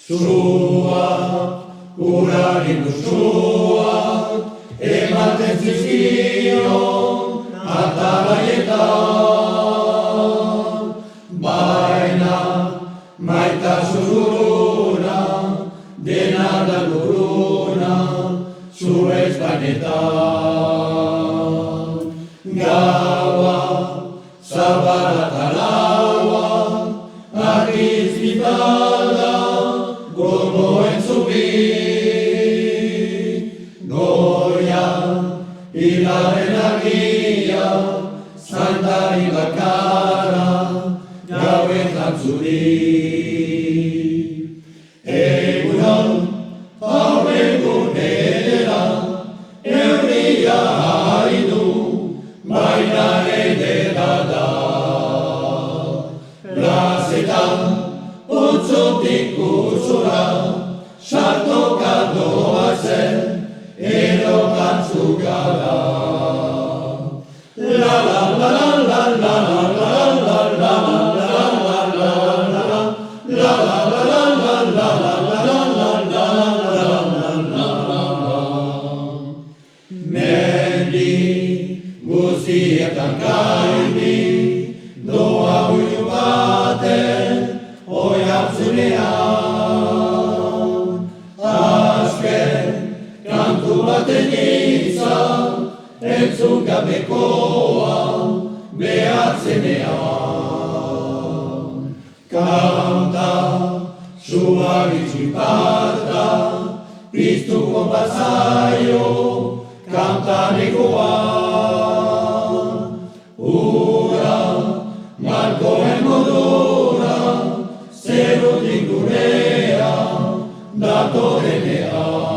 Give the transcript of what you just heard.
Suak, uragindu suak, ematen zizkion atalaietan. Baina maitasun guruna, dena da guruna, zu ezpainetan. Gaua, zabala eta laua, argiz bitala, gogoen zubi. Goia, hilaren argia, zantari bakarra, gauetan zuri. Egunon, hau egunera, euria haidu, baina edera da. Plazetan, utzutik utzura, sartoka doazen, edo kantzuka da. La la la la la la la la la la Mendi guztietan gaini, doa huilu baten, oihartzunean. Azken kantu baten izan, entzun gabekoa behatzenean. Kanta, suaritzu parta, piztuko bazaio, kantanekoa. Ura, markoen modura, zerutik gurea, datorenea.